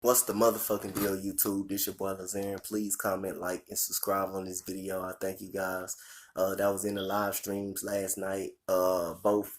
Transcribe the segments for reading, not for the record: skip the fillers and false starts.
What's the motherfucking deal, YouTube? This your boy Lazarian. Please comment, like, and subscribe on this video. I thank you guys. That was in the live streams last night. Both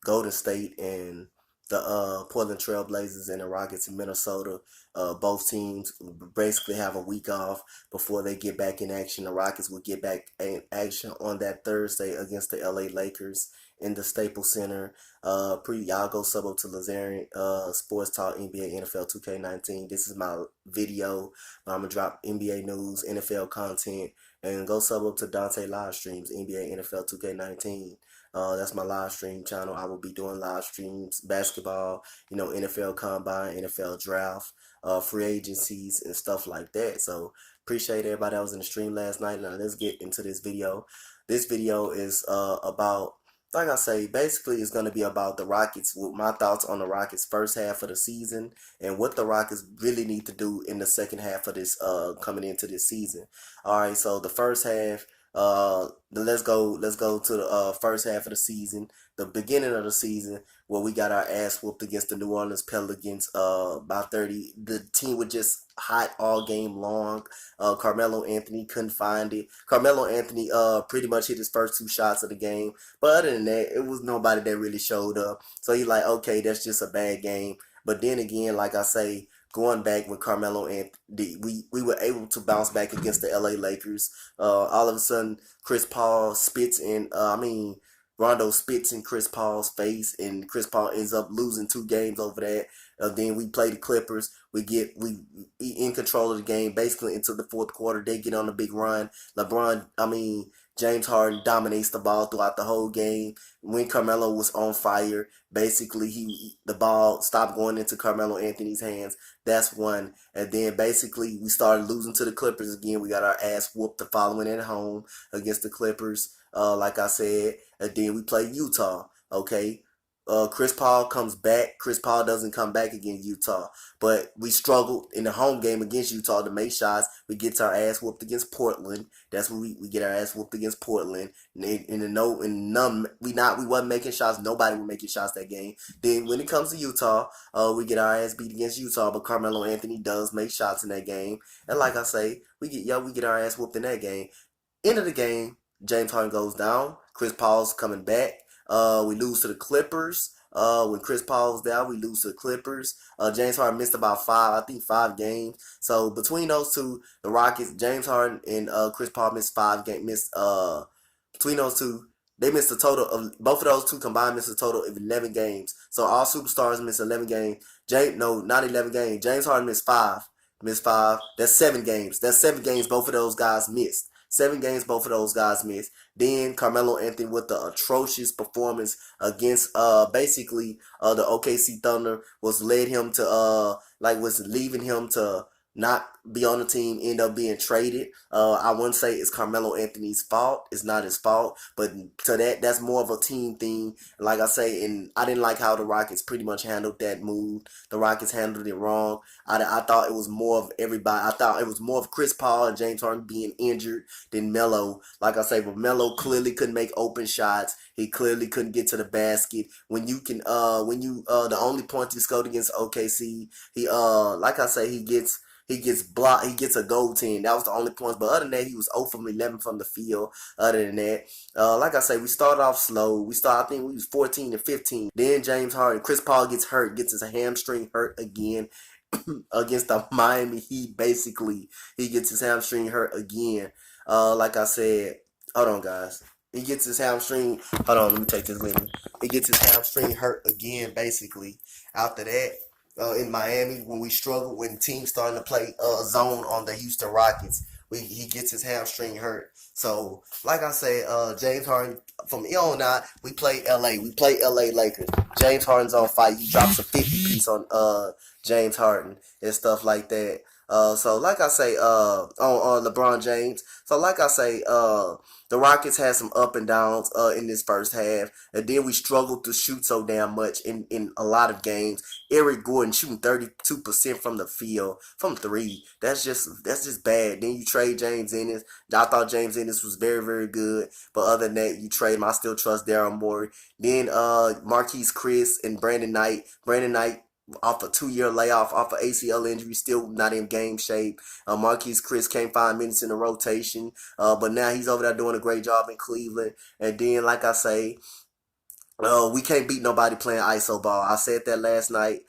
Golden State and the Portland Trail Blazers and the Rockets in Minnesota. Both teams basically have a week off before they get back in action. The Rockets will get back in action on that Thursday against the LA Lakers in the Staples Center. Y'all go sub up to Lazarian Sports Talk NBA NFL 2K19. This is my video. I'm gonna drop NBA news, NFL content, and go sub up to Dante live streams NBA NFL 2K19. That's my live stream channel. I will be doing live streams, basketball, NFL combine, NFL draft, free agencies, and stuff like that. So appreciate everybody that was in the stream last night. Now let's get into this video. This video is about, like I say, basically it's going to be about the Rockets, with my thoughts on the Rockets first half of the season and what the Rockets really need to do in the second half of this coming into this season. All right, so the first half, let's go to the first half of the season, the beginning of the season, where we got our ass whooped against the New Orleans Pelicans by 30. The team was just hot all game long. Carmelo Anthony couldn't find it. Carmelo Anthony pretty much hit his first two shots of the game, but other than that, it was nobody that really showed up. So you're like, okay, that's just a bad game. But then again, like I say, going back with Carmelo Anthony, we were able to bounce back against the LA Lakers. All of a sudden, Chris Paul spits in, Rondo spits in Chris Paul's face, and Chris Paul ends up losing 2 games over that. Then we play the Clippers. We in control of the game basically into the fourth quarter. They get on a big run. James Harden dominates the ball throughout the whole game. When Carmelo was on fire, basically the ball stopped going into Carmelo Anthony's hands. That's one. And then basically we started losing to the Clippers again. We got our ass whooped the following at home against the Clippers. Like I said, and then we play Utah. Okay, Chris Paul comes back. Chris Paul doesn't come back against Utah, but we struggled in the home game against Utah to make shots. We get our ass whooped against Portland. That's when we get our ass whooped against Portland. We wasn't making shots. Nobody was making shots that game. Then when it comes to Utah, we get our ass beat against Utah, but Carmelo Anthony does make shots in that game. And like I say, we get our ass whooped in that game. End of the game, James Harden goes down. Chris Paul's coming back. We lose to the Clippers. When Chris Paul's down, we lose to the Clippers. James Harden missed about 5 games. So between those two, the Rockets, James Harden and Chris Paul missed 5 games. Between those two, they missed a total of, both of those two combined missed a total of 11 games. So all superstars missed 11 games. Not 11 games. James Harden missed 5. Missed 5. That's 7 games. That's 7 games both of those guys missed. 7 games both of those guys missed. Then Carmelo Anthony with the atrocious performance against basically the OKC Thunder was was leaving him to not be on the team, end up being traded. I wouldn't say it's Carmelo Anthony's fault. It's not his fault, but that's more of a team thing. Like I say, and I didn't like how the Rockets pretty much handled that move. The Rockets handled it wrong. I thought it was more of everybody. I thought it was more of Chris Paul and James Harden being injured than Melo. Like I say, but Melo clearly couldn't make open shots. He clearly couldn't get to the basket. The only point he scored against OKC, like I say, he gets blocked. He gets a goaltend. That was the only points. But other than that, he was 0 from 11 from the field. Other than that, like I say, we started off slow. I think we was 14 and 15. Then James Harden, Chris Paul gets hurt, gets his hamstring hurt again against the Miami Heat. Basically, he gets his hamstring hurt again. Like I said, hold on, guys. He gets his hamstring. Hold on, let me take this with me. He gets his hamstring hurt again. Basically, after that, in Miami, when we struggled, when teams starting to play zone on the Houston Rockets, he gets his hamstring hurt. So, like I say, James Harden, from here on out, we play LA. We play LA Lakers. James Harden's on fire. He drops a 50 piece on James Harden and stuff like that. So like I say, on LeBron James. So like I say, the Rockets had some up and downs in this first half, and then we struggled to shoot so damn much in a lot of games. Eric Gordon shooting 32% from the field, from three. That's just bad. Then you trade James Ennis. I thought James Ennis was very, very good, but other than that, you trade him. I still trust Daryl Morey. Then Marquise Chris and Brandon Knight. Brandon Knight off a 2-year layoff, off of ACL injury, still not in game shape. Marquise Chris can't find minutes in the rotation, but now he's over there doing a great job in Cleveland. And then, like I say, we can't beat nobody playing ISO ball. I said that last night.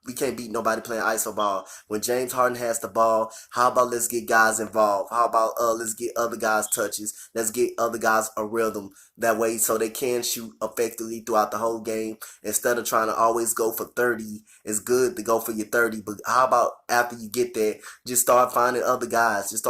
We can't beat nobody playing ISO ball. When James Harden has the ball, how about let's get guys involved? How about let's get other guys touches? Let's get other guys a rhythm. That way so they can shoot effectively throughout the whole game. Instead of trying to always go for 30, it's good to go for your 30. But how about after you get there, just start finding other guys. Give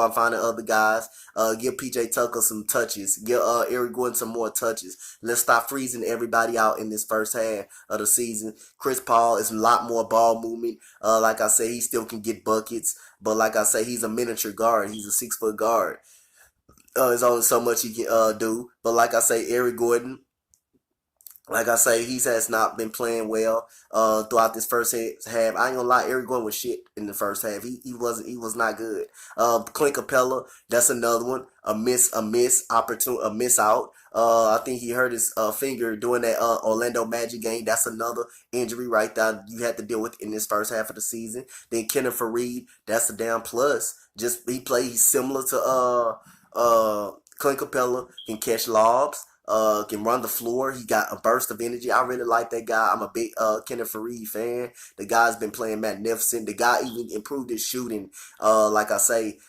PJ Tucker some touches. Give Eric Gordon some more touches. Let's stop freezing everybody out in this first half of the season. Chris Paul is a lot more ball movement. Like I say, he still can get buckets. But like I say, he's a miniature guard. He's a 6-foot guard. There's only so much he can do. But like I say, Eric Gordon, like I say, he has not been playing well throughout this first half. I ain't gonna lie, Eric Gordon was shit in the first half. He was not good. Clint Capella, that's another one. A miss out. I think he hurt his finger during that Orlando Magic game. That's another injury right there you had to deal with in this first half of the season. Then Kenneth Faried, that's a damn plus. Just he plays similar to Clint Capella, can catch lobs, can run the floor. He got a burst of energy. I really like that guy. I'm a big Kenneth Faried fan. The guy's been playing magnificent. The guy even improved his shooting. Like I say,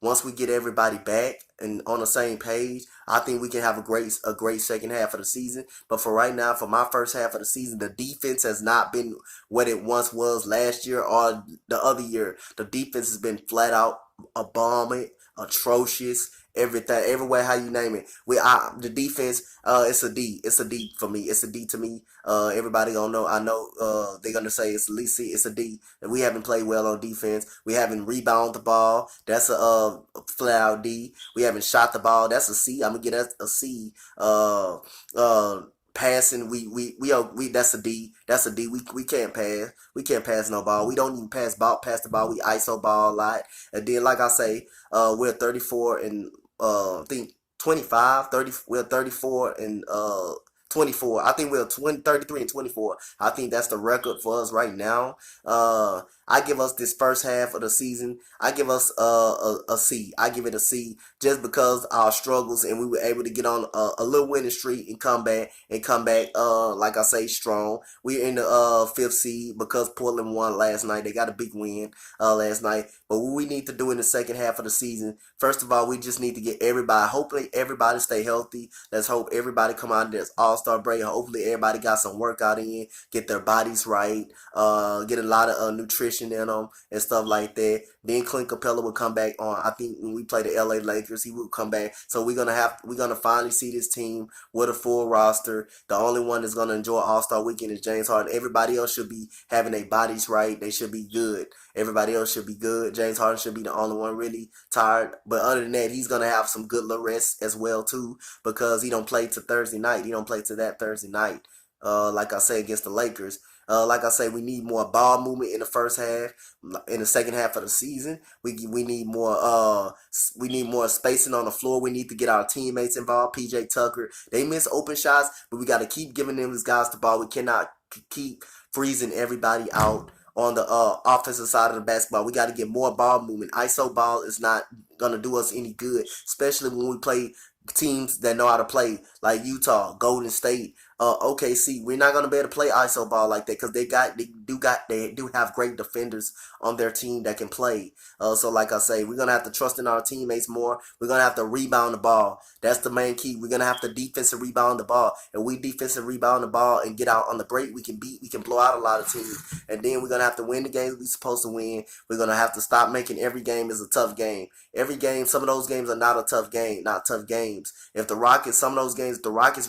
once we get everybody back and on the same page, I think we can have a great second half of the season. But for right now, for my first half of the season, the defense has not been what it once was last year or the other year. The defense has been flat out abominable, atrocious. Everything, everywhere, how you name it. The defense, it's a D. It's a D for me. It's a D to me. Everybody gonna know. I know. They're gonna say it's at least C. It's a D. And we haven't played well on defense. We haven't rebounded the ball. That's a flat out D. We haven't shot the ball. That's a C. I'm gonna get that a C. Passing, we that's a D. That's a D. We can't pass. We can't pass no ball. We don't even pass the ball. We ISO ball a lot. And then, like I say, we're 34 and I think 25, 30. We're 34 and 24. I think we're 33 and 24. I think that's the record for us right now. I give us this first half of the season, I give us a C. I give it a C just because our struggles and we were able to get on a little winning streak and come back like I say, strong. We're in the fifth seed because Portland won last night. They got a big win last night. But what we need to do in the second half of the season, first of all, we just need to get everybody, hopefully everybody stay healthy. Let's hope everybody come out of this All-Star break. Hopefully everybody got some workout in, get their bodies right, get a lot of nutrition in them and stuff like that. Then Clint Capella will come back on. I think when we play the LA Lakers, he will come back. So we're gonna finally see this team with a full roster. The only one that's gonna enjoy All-Star Weekend is James Harden. Everybody else should be having their bodies right. They should be good. Everybody else should be good. James Harden should be the only one really tired. But other than that, he's gonna have some good little rest as well too, because he don't play to Thursday night. He don't play to that Thursday night. Like I say, against the Lakers. Like I say, we need more ball movement in the first half. In the second half of the season, we need more spacing on the floor. We need to get our teammates involved. PJ Tucker, they miss open shots, but we got to keep giving them these guys the ball. We cannot keep freezing everybody out on the offensive side of the basketball. We got to get more ball movement. ISO ball is not gonna do us any good, especially when we play teams that know how to play, like Utah, Golden State, OKC. We're not gonna be able to play ISO ball like that because they do have great defenders on their team that can play. So like I say, we're gonna have to trust in our teammates more. We're gonna have to rebound the ball. That's the main key. We're gonna have to defensive rebound the ball. If we defensive rebound the ball and get out on the break, we can blow out a lot of teams. And then we're gonna have to win the games we're supposed to win. We're gonna have to stop making every game is a tough game. Every game, some of those games are not a tough game, not tough games. If the Rockets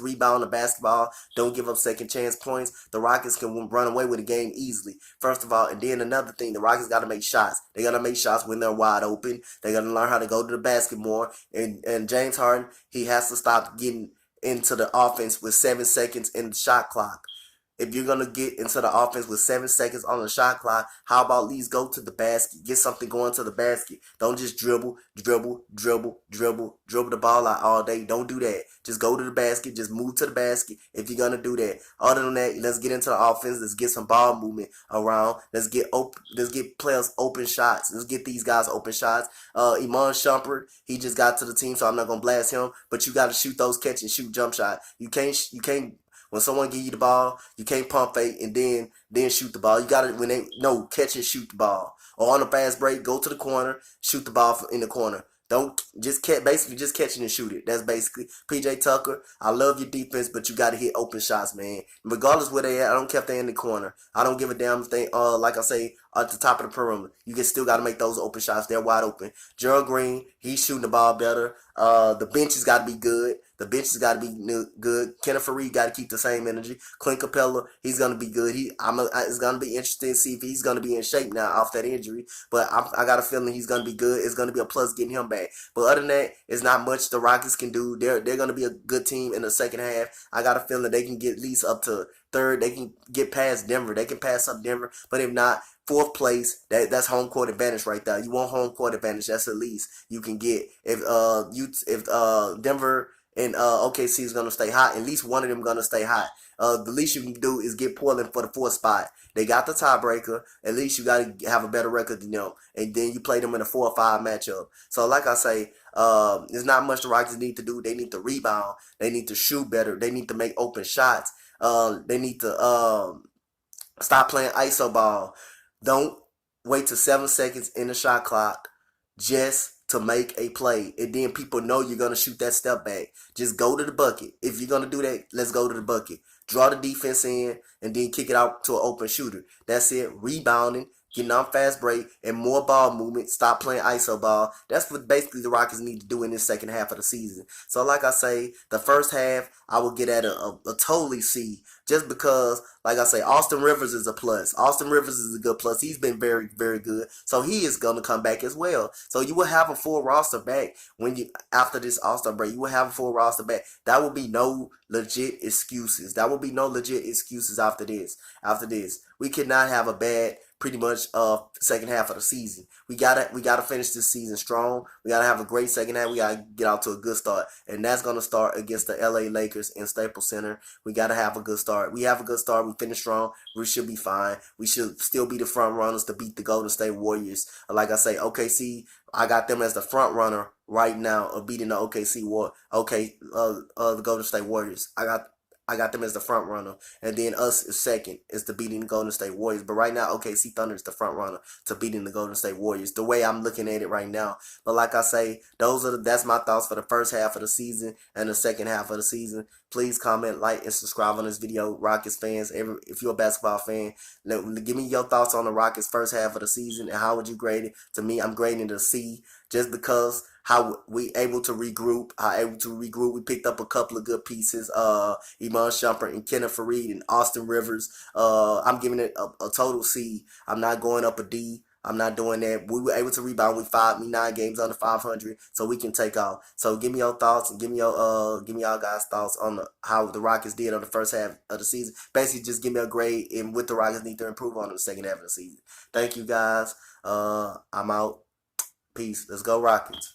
rebound the basketball, don't give up second chance points, the Rockets can run away with the game easily. First of all, and then another thing, the Rockets got to make shots. They got to make shots when they're wide open. They got to learn how to go to the basket more. And James Harden, he has to stop getting into the offense with 7 seconds in the shot clock. If you're gonna get into the offense with 7 seconds on the shot clock, how about at least go to the basket, get something going to the basket. Don't just dribble, dribble, dribble, dribble, dribble the ball out all day. Don't do that. Just go to the basket, just move to the basket if you're gonna do that. Other than that, let's get into the offense. Let's get some ball movement around. Let's get players open shots. Let's get these guys open shots. Iman Shumpert, he just got to the team, so I'm not gonna blast him. But you got to shoot those catch and shoot jump shot. You can't when someone give you the ball, you can't pump fake and then shoot the ball. You got to when they no catch and shoot the ball. Or on a fast break, go to the corner, shoot the ball in the corner. Don't just basically just catch it and shoot it. That's basically PJ Tucker. I love your defense, but you got to hit open shots, man. Regardless where they at, I don't care if they in the corner. I don't give a damn if they like I say at the top of the perimeter. You can still got to make those open shots. They're wide open. Gerald Green, he's shooting the ball better. The bench has got to be good. The bench has got to be good. Kenneth Faried got to keep the same energy. Clint Capella, he's gonna be good. It's gonna be interesting to see if he's gonna be in shape now off that injury. But I got a feeling he's gonna be good. It's gonna be a plus getting him back. But other than that, it's not much the Rockets can do. They're gonna be a good team in the second half. I got a feeling they can get at least up to third. They can get past Denver. They can pass up Denver. But if not, fourth place, that's home court advantage right there. You want home court advantage. That's the least you can get. If Denver and OKC is gonna stay hot, at least one of them gonna stay hot. The least you can do is get Portland for the fourth spot. They got the tiebreaker. At least you got to have a better record than them, and then you play them in a 4 or 5 matchup. So, like I say, there's not much the Rockets need to do. They need to rebound. They need to shoot better. They need to make open shots. They need to stop playing iso ball. Don't wait till 7 seconds in the shot clock just to make a play, and then people know you're going to shoot that step back. Just go to the bucket. If you're going to do that, let's go to the bucket. Draw the defense in, and then kick it out to an open shooter. That's it. Rebounding, getting on fast break, and more ball movement. Stop playing iso ball. That's what basically the Rockets need to do in this second half of the season. So like I say, the first half, I will get at a totally C. Just because, like I say, Austin Rivers is a plus. Austin Rivers is a good plus. He's been very, very good. So he is going to come back as well. So you will have a full roster back after this All-Star break. You will have a full roster back. That will be no legit excuses. That will be no legit excuses after this. We cannot have a bad pretty much second half of the season. We gotta finish this season strong. We gotta have a great second half. We gotta get out to a good start, and that's gonna start against the LA Lakers in Staples Center. We gotta have a good start. We have a good start. We finish strong. We should be fine. We should still be the front runners to beat the Golden State Warriors. Like I say, OKC, I got them as the front runner right now of beating the the Golden State Warriors. I got them as the front runner, and then us is second is to beating the Golden State Warriors. But right now, OKC Thunder is the front runner to beating the Golden State Warriors. The way I'm looking at it right now. But like I say, that's my thoughts for the first half of the season and the second half of the season. Please comment, like, and subscribe on this video, Rockets fans. If you're a basketball fan, give me your thoughts on the Rockets first half of the season and how would you grade it? To me, I'm grading it a C, just because how we able to regroup. We picked up a couple of good pieces. Iman Shumpert and Kenneth Faried and Austin Rivers. I'm giving it a total C. I'm not going up a D. I'm not doing that. We were able to rebound. We 9 games under 500, so we can take off. So give me your thoughts and give me y'all guys' thoughts on how the Rockets did on the first half of the season. Basically, just give me a grade and what the Rockets need to improve on in the second half of the season. Thank you guys. I'm out. Peace. Let's go Rockets.